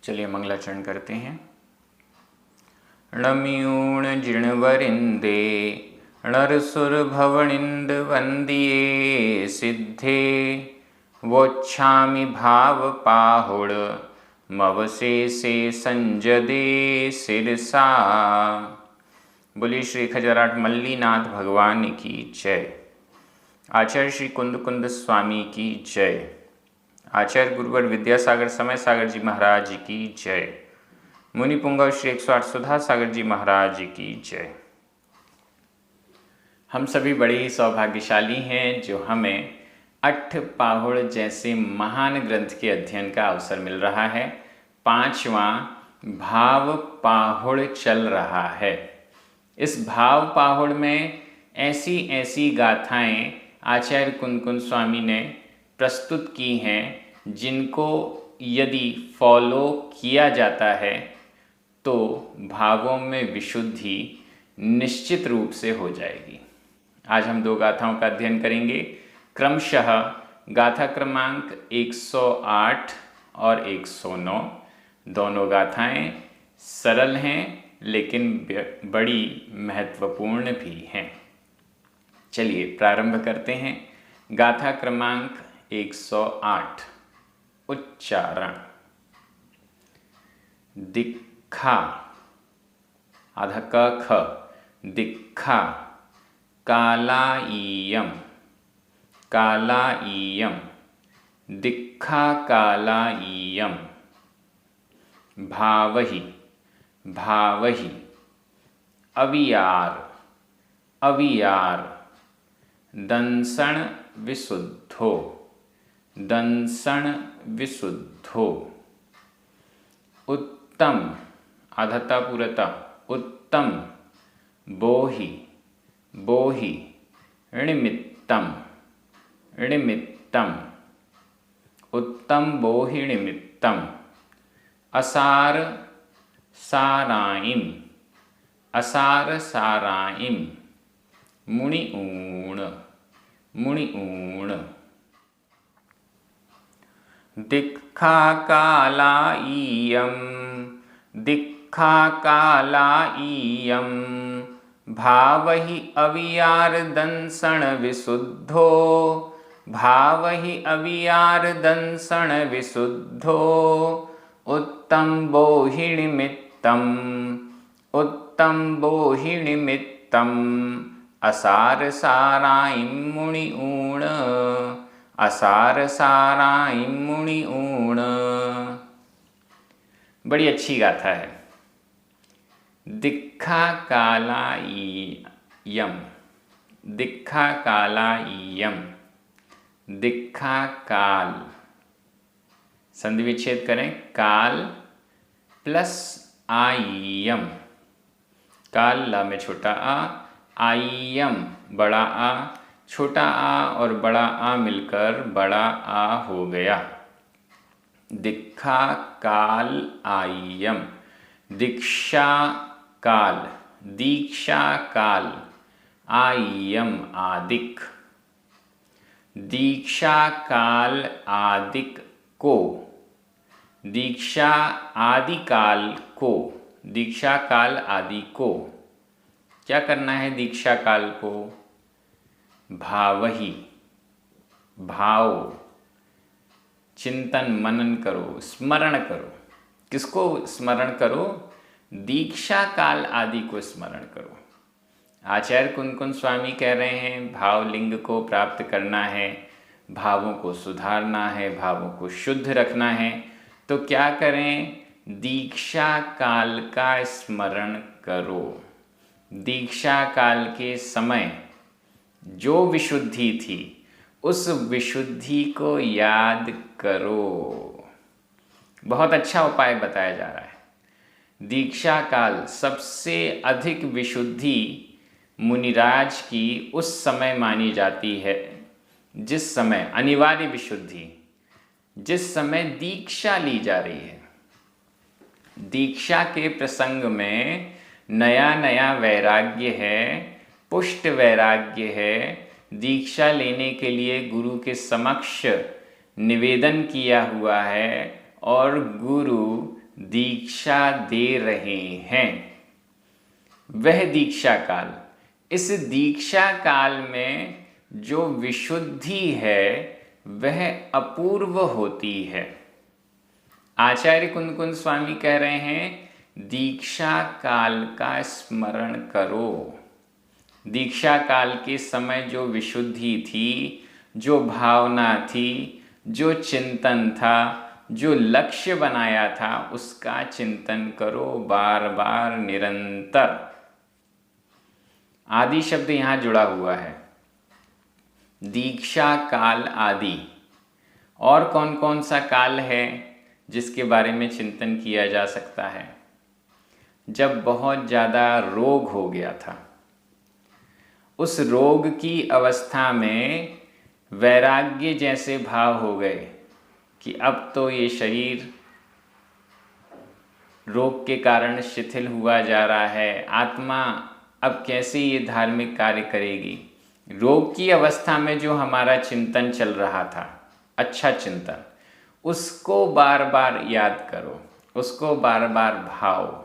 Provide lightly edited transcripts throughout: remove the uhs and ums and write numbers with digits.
चलिए मंगलाचरण करते हैं। णम्यूण जिणवरिंदे णरसुर भवनिंद वंदिये सिद्धे वोच्छामि भाव पाहुड़ मवसे से संजदे सिरसा। बोलिए श्री खजराट मल्लीनाथ भगवान की जय। आचार्य श्री कुंद कुंद स्वामी की जय। आचार्य गुरुवर विद्यासागर समय सागर जी महाराज की जय। मुनि पुंगव श्री 108 सुधा सागर जी महाराज की जय। हम सभी बड़े ही सौभाग्यशाली हैं जो हमें अट्ठ पाहुड़ जैसे महान ग्रंथ के अध्ययन का अवसर मिल रहा है। 5वां भाव पाहुड़ चल रहा है। इस भाव पाहुड़ में ऐसी ऐसी गाथाएं आचार्य कुंद कुंद स्वामी ने प्रस्तुत की हैं जिनको यदि फॉलो किया जाता है तो भावों में विशुद्धि निश्चित रूप से हो जाएगी। आज हम 2 गाथाओं का अध्ययन करेंगे। क्रमशः गाथा क्रमांक 108 और 109। दोनों गाथाएं सरल हैं लेकिन बड़ी महत्वपूर्ण भी हैं। चलिए प्रारंभ करते हैं। गाथा क्रमांक 108। उच्चारण। दिक्खा आधा क ख दिक्खा कालाईयम कालाईयम दिक्खा कालाईयम भावहि भावहि अवियार अवियार दंसण विशुद्धो दंसण विशुद्धो उत्तम आधता पुरता उत्तम बोहि बोहि णिमित्तम णिमित्तम उत्तम बोहि णिमित्तम असार साराइम असार साराइम मुनिऊण मुनिऊण दिक्खा कालाईयम दिक्खा कालाईयम भावहि अवियार दंसण विशुद्धो भावहि अवियार दंसण विशुद्धो उत्तम बोहिनिमित्तम उत्तम बोहिनिमित्तम असार साराइम मुनिऊण असार साराइम मुनिऊण। बड़ी अच्छी गाथा है। दिक्खा कालाईयम दिक्खा कालाईयम दिक्खा काल संधि विच्छेद करें। काल प्लस आईयम काल ला में छोटा आ आईयम बड़ा आ छोटा आ और बड़ा आ मिलकर बड़ा आ हो गया। दिक्खा काल आईयम दीक्षा काल दीक्षा काल आईयम आदिक दीक्षा काल आदिक को दीक्षा आदि काल को दीक्षा काल आदि को क्या करना है? दीक्षा काल को भावहि भाव चिंतन मनन करो स्मरण करो। किसको स्मरण करो? दीक्षा काल आदि को स्मरण करो। आचार्य कुंद कुंद स्वामी कह रहे हैं भाव लिंग को प्राप्त करना है, भावों को सुधारना है, भावों को शुद्ध रखना है। तो क्या करें? दीक्षा काल का स्मरण करो। दीक्षा काल के समय जो विशुद्धि थी उस विशुद्धि को याद करो। बहुत अच्छा उपाय बताया जा रहा है। दीक्षा काल सबसे अधिक विशुद्धि मुनिराज की उस समय मानी जाती है जिस समय अनिवार्य विशुद्धि जिस समय दीक्षा ली जा रही है। दीक्षा के प्रसंग में नया नया वैराग्य है, पुष्ट वैराग्य है। दीक्षा लेने के लिए गुरु के समक्ष निवेदन किया हुआ है और गुरु दीक्षा दे रहे हैं, वह दीक्षा काल, इस दीक्षा काल में जो विशुद्धि है वह अपूर्व होती है। आचार्य कुंद कुंद स्वामी कह रहे हैं दीक्षा काल का स्मरण करो। दीक्षा काल के समय जो विशुद्धि थी, जो भावना थी, जो चिंतन था, जो लक्ष्य बनाया था, उसका चिंतन करो बार बार निरंतर। आदि शब्द यहाँ जुड़ा हुआ है, दीक्षा काल आदि। और कौन कौन सा काल है जिसके बारे में चिंतन किया जा सकता है? जब बहुत ज़्यादा रोग हो गया था, उस रोग की अवस्था में वैराग्य जैसे भाव हो गए कि अब तो ये शरीर रोग के कारण शिथिल हुआ जा रहा है, आत्मा अब कैसे ये धार्मिक कार्य करेगी। रोग की अवस्था में जो हमारा चिंतन चल रहा था, अच्छा चिंतन, उसको बार बार याद करो, उसको बार बार भाओ।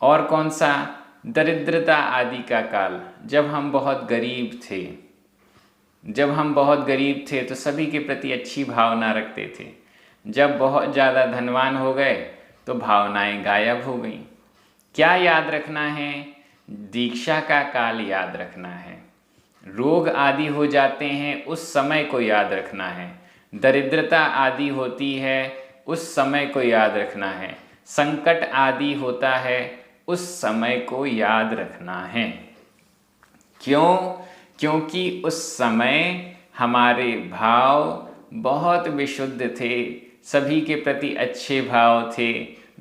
और कौन सा? दरिद्रता आदि का काल, जब हम बहुत गरीब थे। जब हम बहुत गरीब थे तो सभी के प्रति अच्छी भावना रखते थे। जब बहुत ज़्यादा धनवान हो गए तो भावनाएं गायब हो गईं। क्या याद रखना है? दीक्षा का काल याद रखना है। रोग आदि हो जाते हैं, उस समय को याद रखना है। दरिद्रता आदि होती है, उस समय को याद रखना है। संकट आदि होता है, उस समय को याद रखना है। क्यों? क्योंकि उस समय हमारे भाव बहुत विशुद्ध थे, सभी के प्रति अच्छे भाव थे,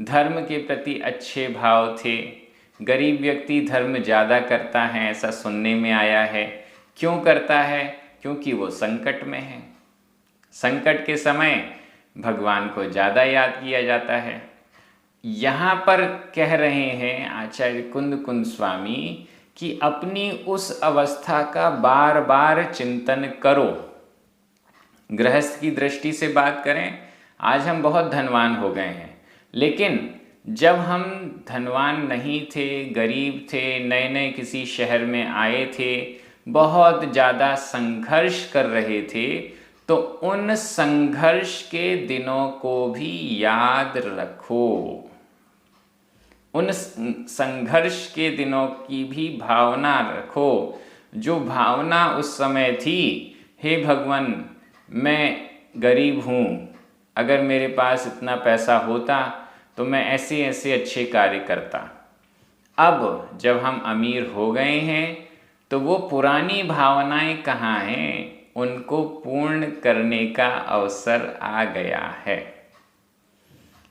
धर्म के प्रति अच्छे भाव थे। गरीब व्यक्ति धर्म ज़्यादा करता है, ऐसा सुनने में आया है। क्यों करता है? क्योंकि वो संकट में है। संकट के समय भगवान को ज़्यादा याद किया जाता है। यहाँ पर कह रहे हैं आचार्य कुंद कुंद स्वामी कि अपनी उस अवस्था का बार बार चिंतन करो। गृहस्थ की दृष्टि से बात करें, आज हम बहुत धनवान हो गए हैं, लेकिन जब हम धनवान नहीं थे, गरीब थे, नए नए किसी शहर में आए थे, बहुत ज़्यादा संघर्ष कर रहे थे, तो उन संघर्ष के दिनों को भी याद रखो। उन संघर्ष के दिनों की भी भावना रखो। जो भावना उस समय थी, हे भगवान मैं गरीब हूँ, अगर मेरे पास इतना पैसा होता तो मैं ऐसे ऐसे अच्छे कार्य करता। अब जब हम अमीर हो गए हैं तो वो पुरानी भावनाएं कहाँ हैं? उनको पूर्ण करने का अवसर आ गया है।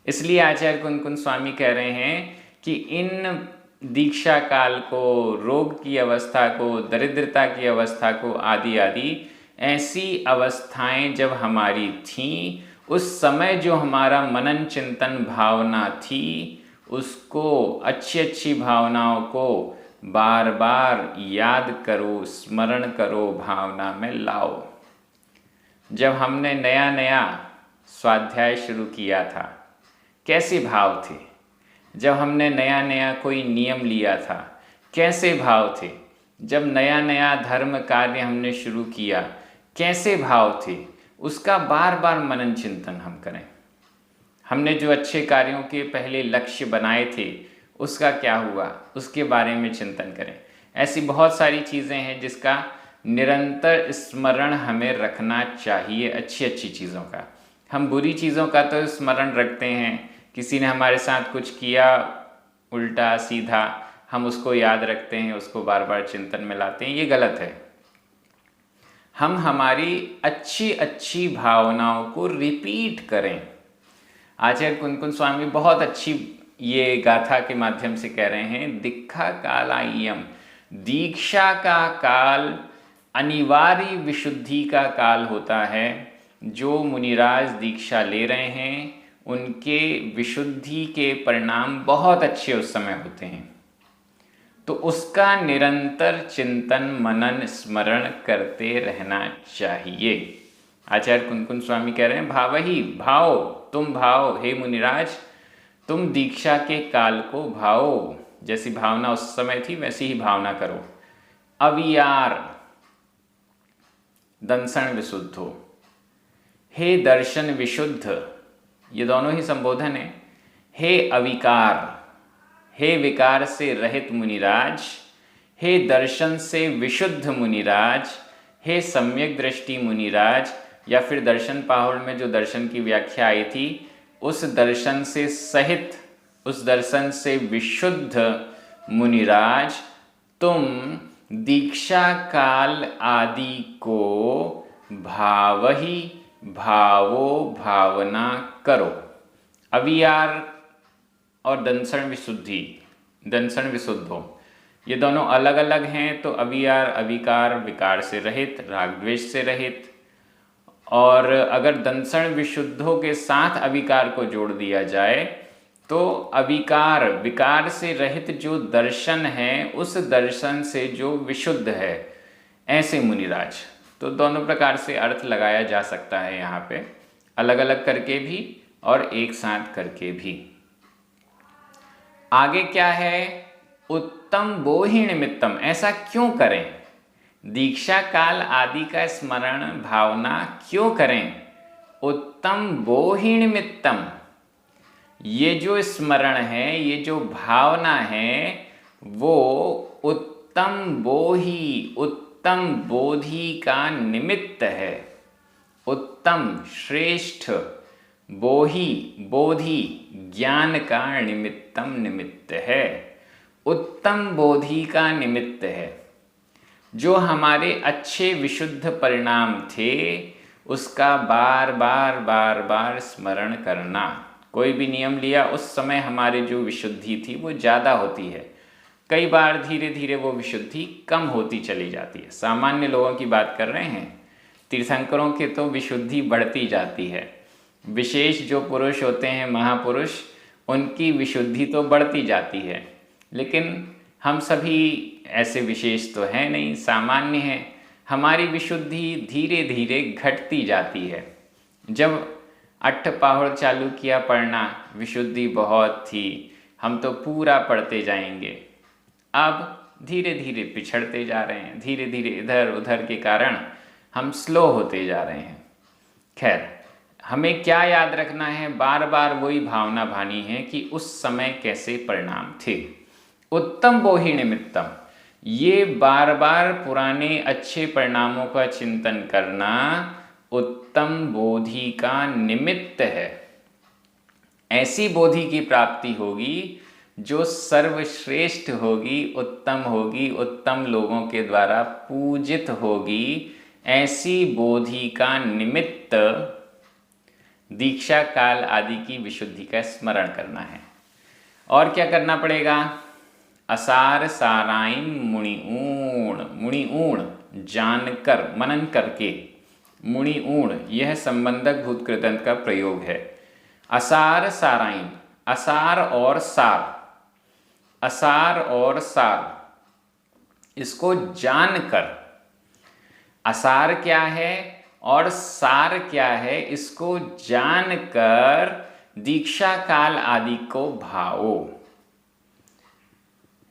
इसलिए आचार्य कुंद कुंद स्वामी कह रहे हैं कि इन दीक्षा काल को, रोग की अवस्था को, दरिद्रता की अवस्था को आदि आदि ऐसी अवस्थाएं जब हमारी थीं, उस समय जो हमारा मनन चिंतन भावना थी, उसको, अच्छी अच्छी भावनाओं को बार बार याद करो, स्मरण करो, भावना में लाओ। जब हमने नया नया स्वाध्याय शुरू किया था, कैसे भाव थे? जब हमने नया नया कोई नियम लिया था, कैसे भाव थे? जब नया नया धर्म कार्य हमने शुरू किया, कैसे भाव थे? उसका बार बार मनन चिंतन हम करें। हमने जो अच्छे कार्यों के पहले लक्ष्य बनाए थे, उसका क्या हुआ, उसके बारे में चिंतन करें। ऐसी बहुत सारी चीज़ें हैं जिसका निरंतर स्मरण हमें रखना चाहिए। अच्छी अच्छी चीज़ों का, हम बुरी चीज़ों का तो स्मरण रखते हैं। किसी ने हमारे साथ कुछ किया उल्टा सीधा, हम उसको याद रखते हैं, उसको बार बार चिंतन में लाते हैं, ये गलत है। हम हमारी अच्छी अच्छी भावनाओं को रिपीट करें। आचार्य कुंद कुंद स्वामी बहुत अच्छी ये गाथा के माध्यम से कह रहे हैं, दीक्षा कालायम, दीक्षा का काल अनिवार्य विशुद्धि का काल होता है। जो मुनिराज दीक्षा ले रहे हैं उनके विशुद्धि के परिणाम बहुत अच्छे उस समय होते हैं, तो उसका निरंतर चिंतन मनन स्मरण करते रहना चाहिए। आचार्य कुंद कुंद स्वामी कह रहे हैं भाव ही भाव, तुम भाओ हे मुनिराज, तुम दीक्षा के काल को भाओ। जैसी भावना उस समय थी वैसी ही भावना करो। अवियार, दंसण विशुद्धो, हे दर्शन विशुद्ध, ये दोनों ही संबोधन है। हे अविकार, हे विकार से रहित मुनिराज, हे दर्शन से विशुद्ध मुनिराज, हे सम्यक दृष्टि मुनिराज, या फिर दर्शन पाहुड़ में जो दर्शन की व्याख्या आई थी, उस दर्शन से सहित, उस दर्शन से विशुद्ध मुनिराज, तुम दीक्षा काल आदि को भावहि भावो भावना करो। अवियार और दंसण विशुद्धि, दंसण विशुद्धो, ये दोनों अलग अलग हैं। तो अवियार अविकार, विकार से रहित, राग द्वेष से रहित। और अगर दंसण विशुद्धों के साथ अविकार को जोड़ दिया जाए तो अविकार, विकार से रहित जो दर्शन है, उस दर्शन से जो विशुद्ध है, ऐसे मुनिराज। तो दोनों प्रकार से अर्थ लगाया जा सकता है यहाँ पे, अलग अलग करके भी और एक साथ करके भी। आगे क्या है? उत्तम बोहि निमित्तम, ऐसा क्यों करें? दीक्षा काल आदि का स्मरण भावना क्यों करें? उत्तम बोहि निमित्तम, ये जो स्मरण है, ये जो भावना है, वो उत्तम बोहि, उत्तम बोधि का निमित्त है। उत्तम श्रेष्ठ, बोहि बोधि ज्ञान का निमित्तम निमित्त है, उत्तम बोधि का निमित्त है। जो हमारे अच्छे विशुद्ध परिणाम थे उसका बार बार बार बार स्मरण करना। कोई भी नियम लिया, उस समय हमारी जो विशुद्धि थी वो ज़्यादा होती है, कई बार धीरे धीरे वो विशुद्धि कम होती चली जाती है। सामान्य लोगों की बात कर रहे हैं, तीर्थंकरों के तो विशुद्धि बढ़ती जाती है। विशेष जो पुरुष होते हैं, महापुरुष, उनकी विशुद्धि तो बढ़ती जाती है, लेकिन हम सभी ऐसे विशेष तो हैं नहीं, सामान्य हैं। हमारी विशुद्धि धीरे धीरे घटती जाती है। जब अट्ठपाहुड़ चालू किया पढ़ना, विशुद्धि बहुत थी, हम तो पूरा पढ़ते जाएंगे। अब धीरे धीरे पिछड़ते जा रहे हैं, धीरे धीरे इधर उधर के कारण हम स्लो होते जा रहे हैं। खैर, हमें क्या याद रखना है? बार बार वही भावना भानी है कि उस समय कैसे परिणाम थे। उत्तम बोहि निमित्तम, ये बार बार पुराने अच्छे परिणामों का चिंतन करना उत्तम बोधि का निमित्त है। ऐसी बोधि की प्राप्ति होगी जो सर्वश्रेष्ठ होगी, उत्तम होगी, उत्तम लोगों के द्वारा पूजित होगी। ऐसी बोधि का निमित्त दीक्षा काल आदि की विशुद्धि का स्मरण करना है। और क्या करना पड़ेगा? असार साराइम मुनिऊण, मुनिऊण जानकर, मनन करके, मुनिऊण यह संबंधक भूत कृदंत का प्रयोग है। असार साराइम, असार और सार, असार और सार, इसको जानकर, असार क्या है और सार क्या है, इसको जानकर दीक्षा काल आदि को भाओ।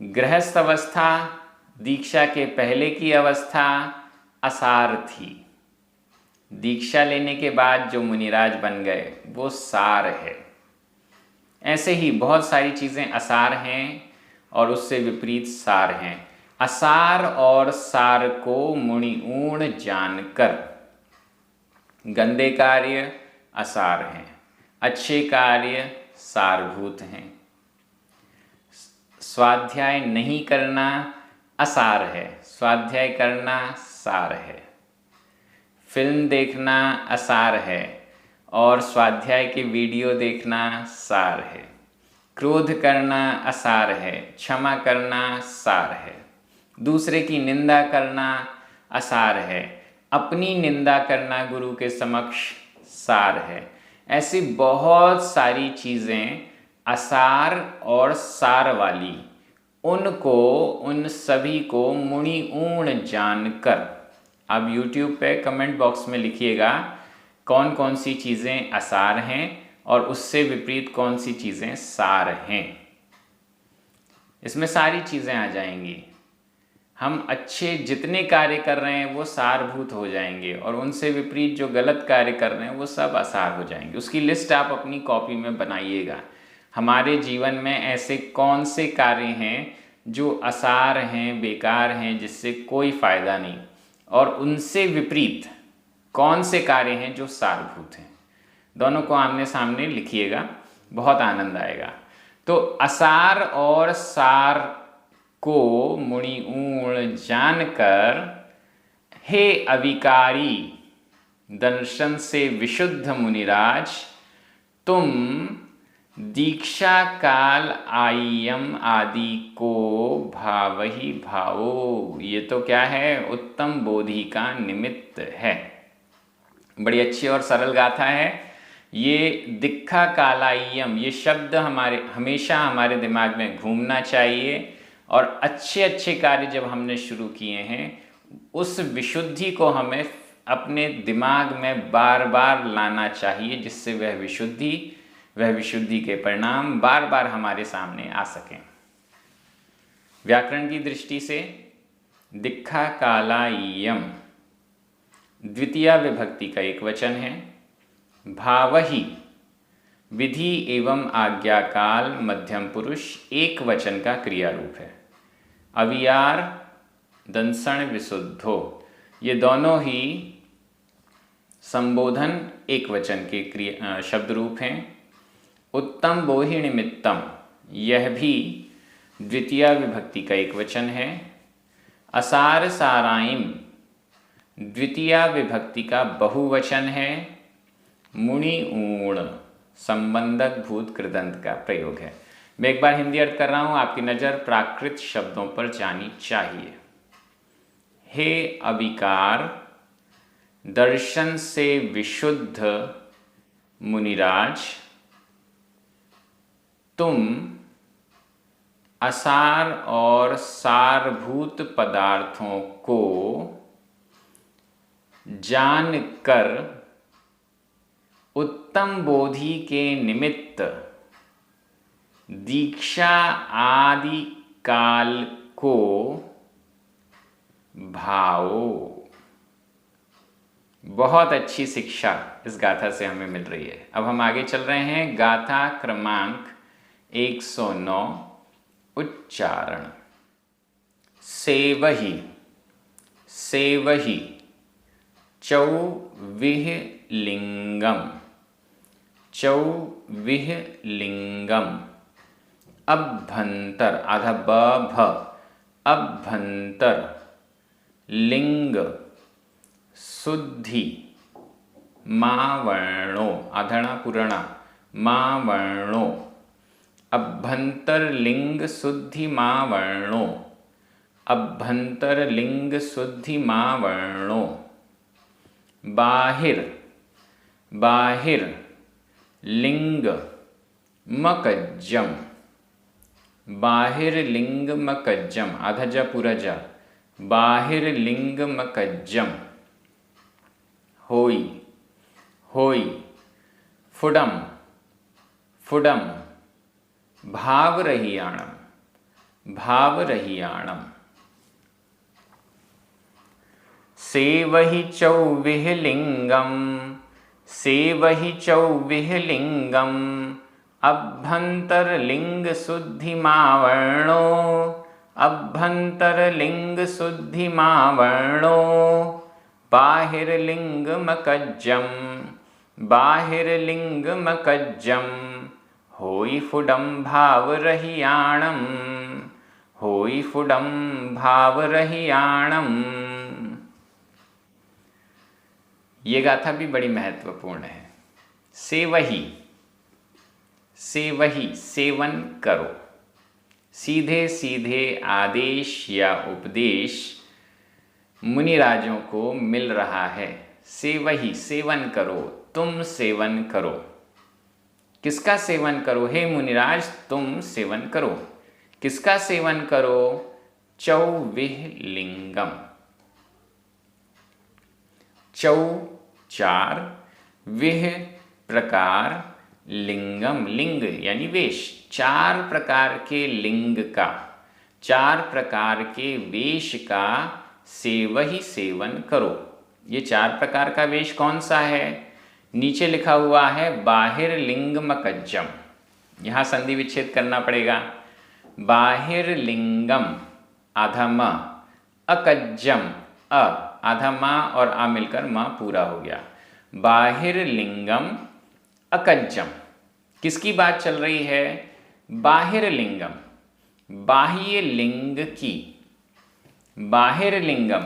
गृहस्थ अवस्था, दीक्षा के पहले की अवस्था असार थी। दीक्षा लेने के बाद जो मुनिराज बन गए वो सार है। ऐसे ही बहुत सारी चीज़ें असार हैं और उससे विपरीत सार हैं। असार और सार को मुनिऊण जानकर, गंदे कार्य असार हैं, अच्छे कार्य सारभूत हैं। स्वाध्याय नहीं करना असार है, स्वाध्याय करना सार है। फिल्म देखना असार है और स्वाध्याय के वीडियो देखना सार है। क्रोध करना असार है, क्षमा करना सार है। दूसरे की निंदा करना असार है, अपनी निंदा करना गुरु के समक्ष सार है। ऐसी बहुत सारी चीज़ें असार और सार वाली, उनको, उन सभी को मुनिऊण जानकर, आप YouTube पे कमेंट बॉक्स में लिखिएगा कौन कौन सी चीज़ें असार हैं और उससे विपरीत कौन सी चीज़ें सार हैं। इसमें सारी चीज़ें आ जाएंगी। हम अच्छे जितने कार्य कर रहे हैं वो सारभूत हो जाएंगे और उनसे विपरीत जो गलत कार्य कर रहे हैं वो सब असार हो जाएंगे। उसकी लिस्ट आप अपनी कॉपी में बनाइएगा। हमारे जीवन में ऐसे कौन से कार्य हैं जो असार हैं, बेकार हैं, जिससे कोई फायदा नहीं, और उनसे विपरीत कौन से कार्य हैं जो सारभूत हैं। दोनों को आमने सामने लिखिएगा, बहुत आनंद आएगा। तो असार और सार को मुनि ऊण जानकर, हे अविकारी दर्शन से विशुद्ध मुनिराज, तुम दीक्षा काल आयम आदि को भावहि भावो। ये तो क्या है, उत्तम बोधि का निमित्त है। बड़ी अच्छी और सरल गाथा है। ये दीक्षा कालायम, ये शब्द हमेशा हमारे दिमाग में घूमना चाहिए। और अच्छे अच्छे कार्य जब हमने शुरू किए हैं, उस विशुद्धि को हमें अपने दिमाग में बार बार लाना चाहिए, जिससे वह विशुद्धि के परिणाम बार बार हमारे सामने आ सकें। व्याकरण की दृष्टि से दीक्षा कालायम द्वितीया विभक्ति का एक वचन है। भावहि विधि एवं आज्ञाकाल मध्यम पुरुष एक वचन का क्रिया रूप है। अवियार दंसण विशुद्धो, ये दोनों ही संबोधन एक वचन के क्रिया शब्द रूप हैं। उत्तम बोहि निमित्तम, यह भी द्वितीया विभक्ति का एक वचन है। असार साराइम द्वितीया विभक्ति का बहुवचन है। मुनि ऊण संबंधक भूत कृदंत का प्रयोग है। मैं एक बार हिंदी अर्थ कर रहा हूं, आपकी नज़र प्राकृत शब्दों पर जानी चाहिए। हे अविकार दर्शन से विशुद्ध मुनिराज, तुम असार और सारभूत पदार्थों को जानकर उत्तम बोधि के निमित्त दीक्षा आदि काल को भावो। बहुत अच्छी शिक्षा इस गाथा से हमें मिल रही है। अब हम आगे चल रहे हैं। गाथा क्रमांक 109, उच्चारण। सेवहि सेवहि चौविह लिंगम, चौविह लिंगम। अभ्यंतर आधा ब भ, अभ्यंतर लिंग शुद्धि मावर्णो, आधणा पुरणा मावर्णो। अभ्यंतर लिंग शुद्धि मावर्णो, अभ्यंतर लिंग शुद्धि मावर्णो। बाहिर बाहिर लिंग मकज्जम, बाहिर लिंग मकज्जम, आधा जा पूरा जा, बाहिर लिंग मकज्जम। होई होई फुडम फुडम, भावरहियाणम भावरहियाणम। सेवहि चौविह लिंगम, सेवहि चौविह लिंगम। अभ्यंतर लिंग शुद्धि मावर्णो, अभ्यंतर लिंग शुद्धि मावर्णो। बाहिर लिंग मकज्जम, बाहिर लिंग मकज्जम। होई फुडम भावरहियाणम, होई फुडम भावरहियाणम। ये गाथा भी बड़ी महत्वपूर्ण है। सेवहि सेवहि सेवन करो, सीधे सीधे आदेश या उपदेश मुनिराजों को मिल रहा है। सेवहि सेवन करो, तुम सेवन करो। किसका सेवन करो? हे मुनिराज तुम सेवन करो। किसका सेवन करो? चौविह लिंगम। चौ चार, विह प्रकार, लिंगम, लिंग यानी वेश, 4 प्रकार के लिंग का, 4 प्रकार के वेश का सेवहि सेवन करो। ये 4 प्रकार का वेश कौन सा है? नीचे लिखा हुआ है बाहिर लिंगमकज्जम, यहाँ संधि विच्छेद करना पड़ेगा। बाहिर लिंगम आधा म, अकज्जम अ आधा मा और आ मिलकर मा पूरा हो गया। बाहिर लिंगम अकज्जम, किसकी बात चल रही है? बाहिर लिंगम, बाह्य लिंग की। बाहिर लिंगम,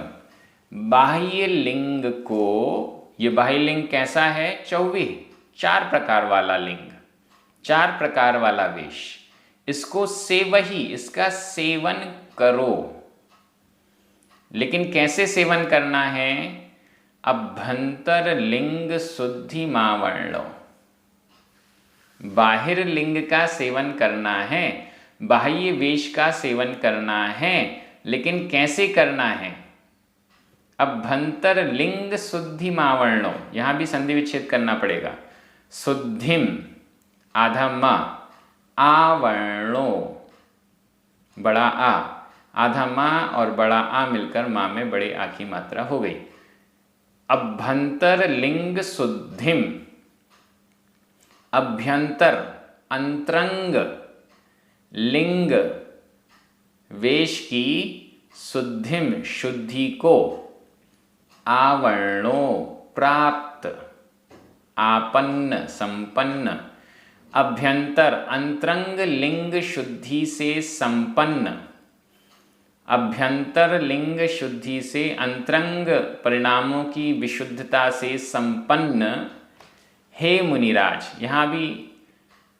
बाह्य लिंग को, ये बाह्य लिंग कैसा है? 24, 4 प्रकार वाला लिंग, 4 प्रकार वाला वेश। इसको सेवहि, इसका सेवन करो। लेकिन कैसे सेवन करना है? अभ्यंतर लिंग शुद्धि मावर्णो, बाहिर लिंग का सेवन करना है, बाह्य वेश का सेवन करना है, लेकिन कैसे करना है? अभ्यंतर लिंग शुद्धि मावर्णो, यहां भी संधि विच्छेद करना पड़ेगा। शुद्धिम आधा म, आवर्णो बड़ा आ, आधा मा और बड़ा आ मिलकर माँ में बड़े आ की मात्रा हो गई। अभ्यंतर लिंग शुद्धिम, अभ्यंतर अंतरंग लिंग वेश की शुद्धिम शुद्धि को, आवर्णो प्राप्त, आपन्न संपन्न, अभ्यंतर अंतरंग लिंग शुद्धि से संपन्न, अभ्यंतर लिंग शुद्धि से अंतरंग परिणामों की विशुद्धता से संपन्न। हे मुनिराज, यहाँ भी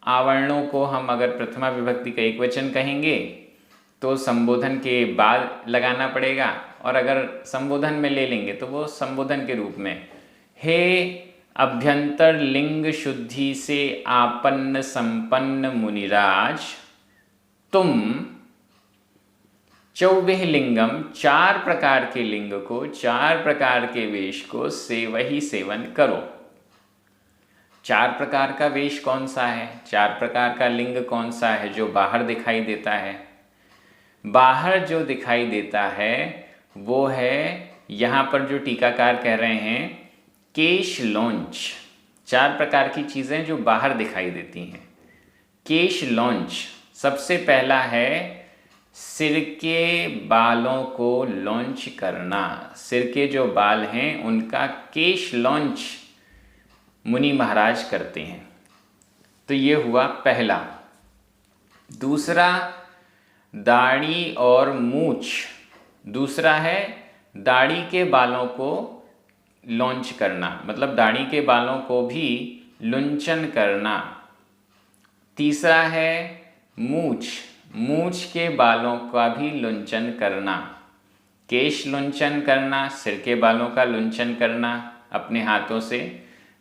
आवर्णों को हम अगर प्रथमा विभक्ति का एकवचन कहेंगे तो संबोधन के बाद लगाना पड़ेगा, और अगर संबोधन में ले लेंगे तो वो संबोधन के रूप में। हे अभ्यंतर लिंग शुद्धि से आपन्न संपन्न मुनिराज, तुम 24 लिंगम, 4 प्रकार के लिंग को, 4 प्रकार के वेश को सेवहि सेवन करो। 4 प्रकार का वेश कौन सा है? 4 प्रकार का लिंग कौन सा है जो बाहर दिखाई देता है? बाहर जो दिखाई देता है वो है, यहाँ पर जो टीकाकार कह रहे हैं, केश लौंच। 4 प्रकार की चीज़ें जो बाहर दिखाई देती हैं। केश लौंच, सबसे पहला है सिर के बालों को लॉन्च करना। सिर के जो बाल हैं उनका केश लॉन्च मुनि महाराज करते हैं। तो ये हुआ पहला। दूसरा दाढ़ी और मूछ। दूसरा है दाढ़ी के बालों को लॉन्च करना, मतलब दाढ़ी के बालों को भी लुंचन करना। तीसरा है मूछ, मूछ के बालों का भी लुंचन करना। केश लुंचन करना, सिर के बालों का लुंचन करना, अपने हाथों से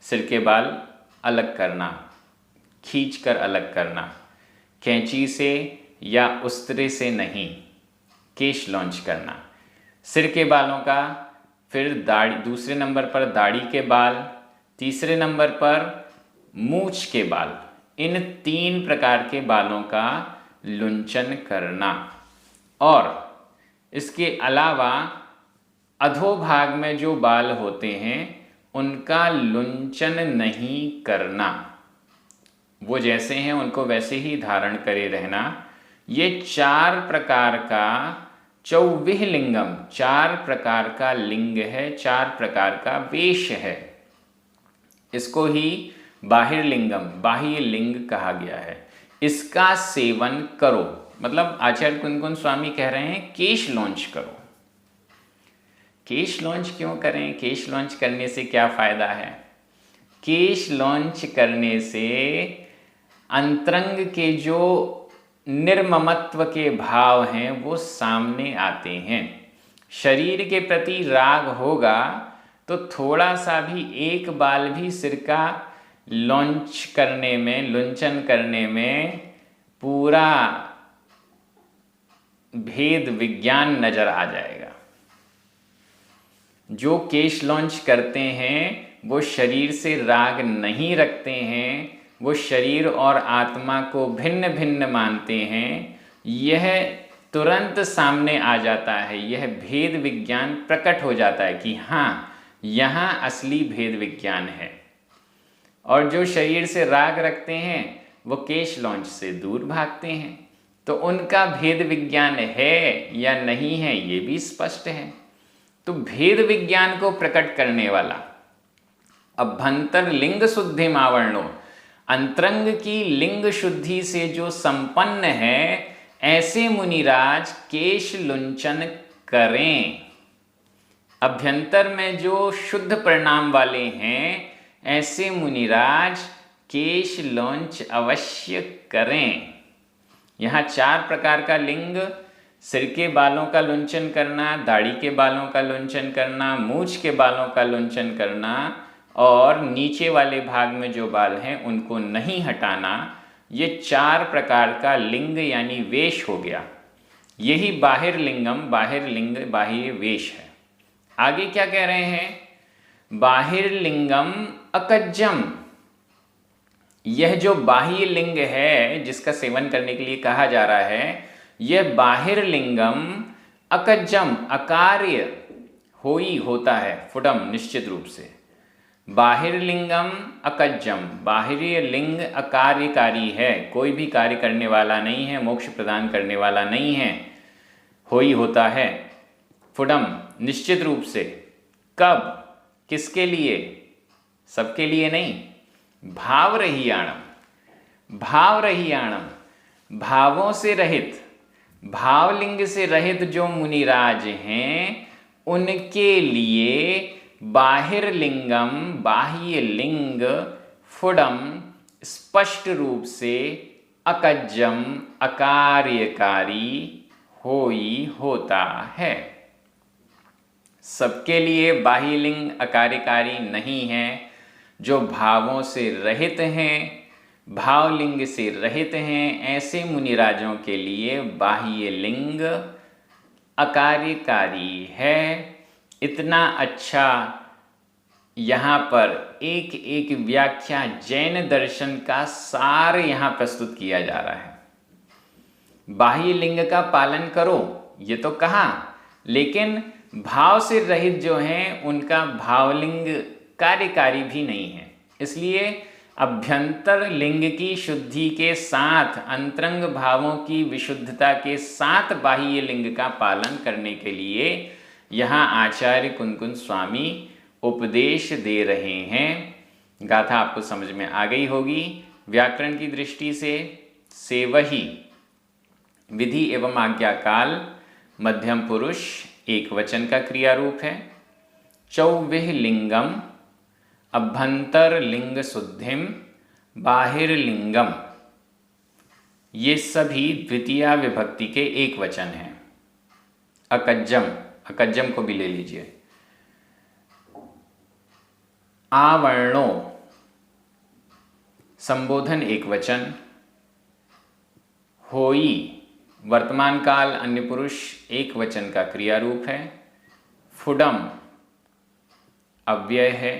सिर के बाल अलग करना, खींचकर अलग करना, कैंची से या उस्तरे से नहीं, केश लॉन्च करना। सिर के बालों का, फिर दाढ़ी, दूसरे नंबर पर दाढ़ी के बाल, तीसरे नंबर पर मूछ के बाल। इन 3 प्रकार के बालों का लुंचन करना। और इसके अलावा अधोभाग में जो बाल होते हैं उनका लुंचन नहीं करना। वो जैसे हैं उनको वैसे ही धारण करे रहना। ये 4 प्रकार का 24 लिंगम, 4 प्रकार का लिंग है, 4 प्रकार का वेश है। इसको ही बाहिर लिंगम, बाह्य लिंग कहा गया है। इसका सेवन करो, मतलब आचार्य कुंदकुंद स्वामी कह रहे हैं केश लॉन्च करो। केश लॉन्च क्यों करें? केश लॉन्च करने से क्या फायदा है? केश लॉन्च करने से अंतरंग के जो निर्ममत्व के भाव हैं वो सामने आते हैं। शरीर के प्रति राग होगा तो थोड़ा सा भी, एक बाल भी सिर का लॉन्च करने में, लुंचन करने में पूरा भेद विज्ञान नजर आ जाएगा। जो केश लॉन्च करते हैं वो शरीर से राग नहीं रखते हैं, वो शरीर और आत्मा को भिन्न भिन्न मानते हैं, यह तुरंत सामने आ जाता है। यह भेद विज्ञान प्रकट हो जाता है कि हाँ, यहाँ असली भेद विज्ञान है। और जो शरीर से राग रखते हैं वो केश लौंच से दूर भागते हैं। तो उनका भेद विज्ञान है या नहीं है ये भी स्पष्ट है। तो भेद विज्ञान को प्रकट करने वाला अभ्यंतर लिंग शुद्धि मावर्णो, अंतरंग की लिंग शुद्धि से जो संपन्न है, ऐसे मुनिराज केश लुंचन करें। अभ्यंतर में जो शुद्ध परिणाम वाले हैं, ऐसे मुनिराज केश लौंच अवश्य करें। यहाँ 4 प्रकार का लिंग, सिर के बालों का लुंचन करना, दाढ़ी के बालों का लुंचन करना, मूछ के बालों का लुंचन करना और नीचे वाले भाग में जो बाल हैं उनको नहीं हटाना, ये 4 प्रकार का लिंग यानी वेश हो गया। यही बाहिर लिंगम, बाहिर लिंग, बाह्य वेश है। आगे क्या कह रहे हैं? बाहिर लिंगम अकज्जम, यह जो बाह्य लिंग है जिसका सेवन करने के लिए कहा जा रहा है, यह बाहिर लिंगम अकज्जम, अकार्य होता है, फुटम निश्चित रूप से। बाहिर लिंगम अकज्जम, बाहिरी लिंग अकार्यकारी है, कोई भी कार्य करने वाला नहीं है, मोक्ष प्रदान करने वाला नहीं है, होता है। फुडम निश्चित रूप से। कब? किसके लिए? सबके लिए नहीं। भाव रहियाणम, भाव रहियाणम, भावों से रहित, भावलिंग से रहित जो मुनिराज हैं, उनके लिए बाहिर लिंगम, बाह्य लिंग, फुडम स्पष्ट रूप से अकज्जम, अकार्यकारी होता है। सबके लिए बाह्य लिंग अकार्यकारी नहीं है। जो भावों से रहित हैं, भावलिंग से रहित हैं, ऐसे मुनिराजों के लिए बाह्य लिंग अकार्यकारी है। इतना अच्छा यहाँ पर एक एक व्याख्या जैन दर्शन का सार यहाँ प्रस्तुत किया जा रहा है। बाह्य लिंग का पालन करो ये तो कहा, लेकिन भाव से रहित जो हैं उनका भावलिंग कार्यकारी भी नहीं है। इसलिए अभ्यंतर लिंग की शुद्धि के साथ, अंतरंग भावों की विशुद्धता के साथ बाह्य लिंग का पालन करने के लिए यहाँ आचार्य कुनकुन स्वामी उपदेश दे रहे हैं। गाथा आपको समझ में आ गई होगी। व्याकरण की दृष्टि से वही विधि एवं आज्ञा काल मध्यम पुरुष एक वचन का क्रिया रूप है। चौविह लिंगम अभ्यंतर लिंग शुद्धिम बाहिर लिंगम, ये सभी द्वितीया विभक्ति के एक वचन हैं। अकज्जम, अकज्जम को भी ले लीजिए। आवर्णो संबोधन एक वचन। होई वर्तमान काल अन्य पुरुष एक वचन का क्रिया रूप है। फुडम अव्यय है।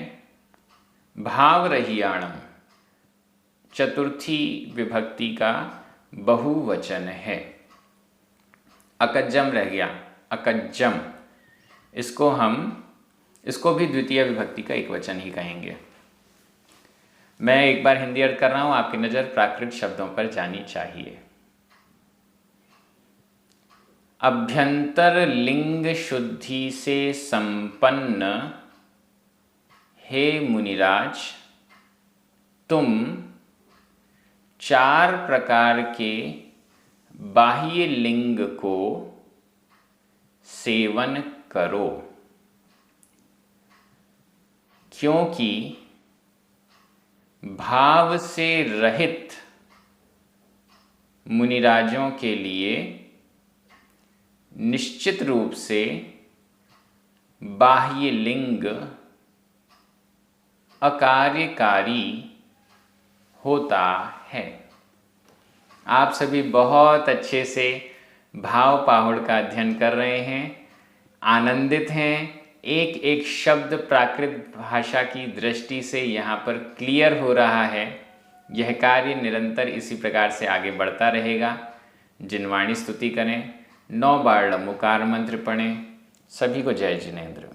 भावरहियाणम चतुर्थी विभक्ति का बहुवचन है। अकज्जम रह गया, अकज्जम, इसको भी द्वितीय विभक्ति का एक वचन ही कहेंगे। मैं एक बार हिंदी अर्थ कर रहा हूं, आपकी नजर प्राकृत शब्दों पर जानी चाहिए। अभ्यंतर लिंग शुद्धि से संपन्न हे मुनिराज, तुम 4 प्रकार के बाह्य लिंग को सेवन करो, क्योंकि भाव से रहित मुनिराजों के लिए निश्चित रूप से बाह्य लिंग अकार्यकारी होता है। आप सभी बहुत अच्छे से भाव पाहुड़ का अध्ययन कर रहे हैं, आनंदित हैं। एक एक शब्द प्राकृत भाषा की दृष्टि से यहाँ पर क्लियर हो रहा है। यह कार्य निरंतर इसी प्रकार से आगे बढ़ता रहेगा। जिनवाणी स्तुति करें, 9 बार लंबुकार मंत्र पढ़ें। सभी को जय जिनेंद्र।